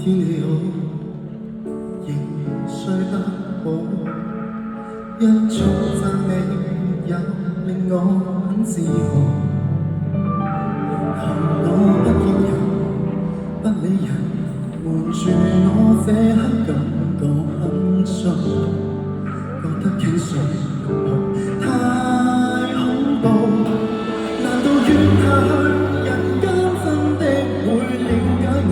天氣好，仍睡得好。一種讚美也令我很自豪。幸我不見人，不理人，瞞住我這刻感覺很衰，覺得傾訴太恐怖。難道怨下去，人間真的會了解我？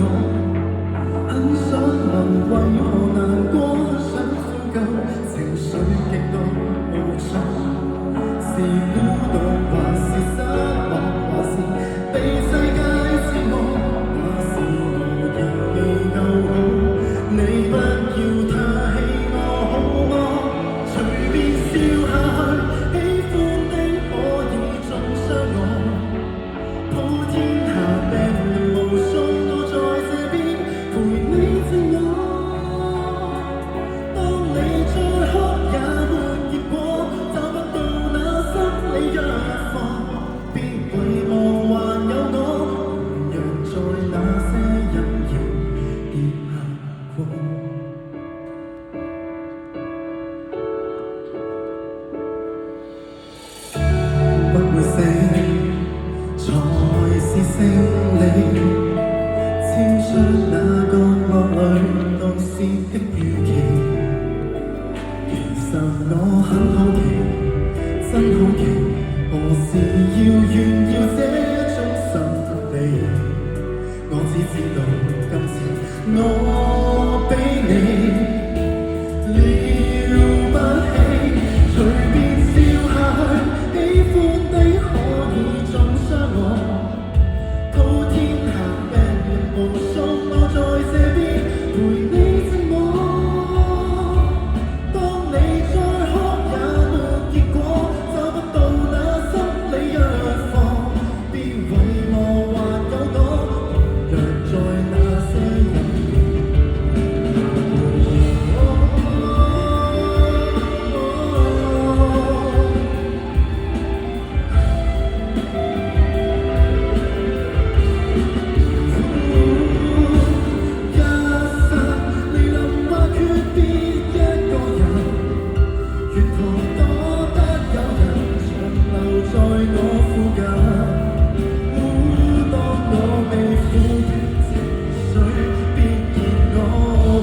很想問為何難過，想呼救，情緒極度無助，是孤獨還是失望，還是被世界折磨？那是我仍未夠好，你不要唾棄我好嗎？隨便笑下去，喜歡的可以中傷我，普天下病人無數都在這邊陪你自我。當你再哭也沒結果，找不到那心理藥方，別遺忘還有我，同樣在那些陰影跌下過。不會死，才是勝利。簽出那個惡裏盜竊的預期。其實我很好奇，真好奇，何時要炫耀這種心理？我只知道今次我比你了不起，隨便笑下去，喜歡的可以中傷我，普天下病人無數都在這邊陪你寂寞。當你再哭也沒結果，找不到那心理藥方，別遺忘還有我，同樣在那些陰影。一生你諗話訣別一個人，沿途多得有人長留在我附近。當我被撫斷情緒，別嫌我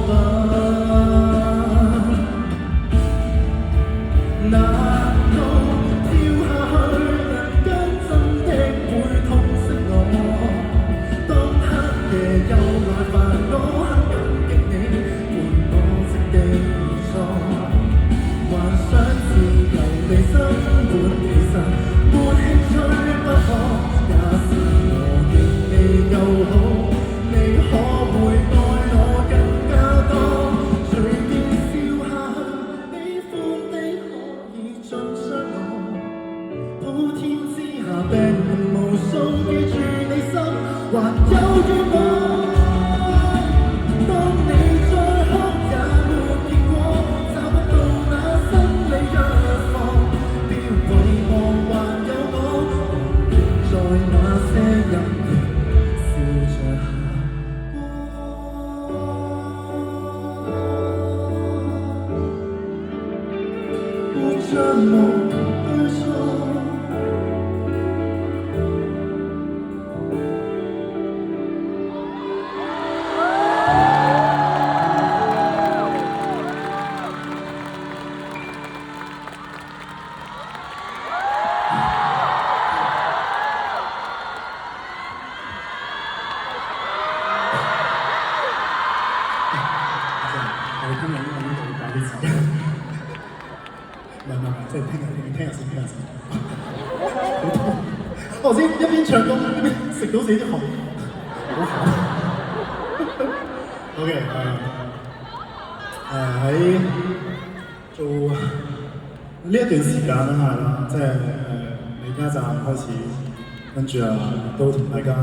笨。難道跳下去，人間真的會痛惜我？當黑夜又來煩我，很感激你陪我席地而坐，幻想自由地生活，其實沒興趣不可，也是我仍未夠好，你可會愛我更加多？隨便笑下去，喜歡的可以中傷我，普天之下病人無數，記住你心還有願望。當你再哭也沒結果，找不到那心理藥方，別遺忘還有我，同樣在那些陰影笑着下過，活着無對錯。我哋今日呢個呢度要擺啲時間，唔係，即係聽日先。好痛！我頭先一邊唱歌一邊食到自己啲汗，好慘。OK， 喺做呢一段時間啦，係啦，即係離家站開始，跟住都同大家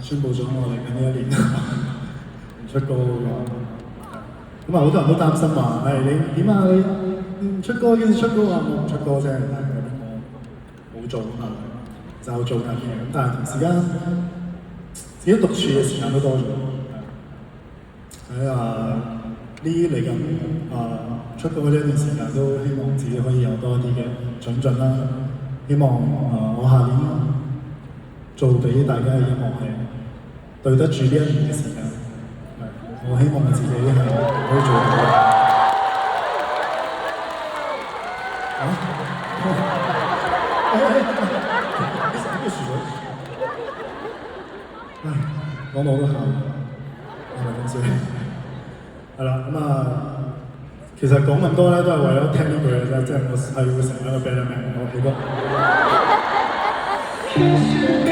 宣佈咗我嚟緊呢一年唔出歌㗎。咁好多人都擔心話：你點啊？你唔出歌，幾時出歌啊？我唔出歌啫，但係我冇做啊嘛，就做緊嘢。咁但係同時間自己獨處嘅時間都多咗，嚟緊出歌呢一段時間都希望自己可以有多啲嘅長進啦。希望我下年做俾大家嘅音樂係對得住呢一年嘅時間。我希望我自己係可以做到嘅。呢樹咗。唉，講到我都喊，係咪咁先？係啦，其實講咁多咧，都係為咗聽呢句嘅啫，即係我係會成為一個 band man，我記得。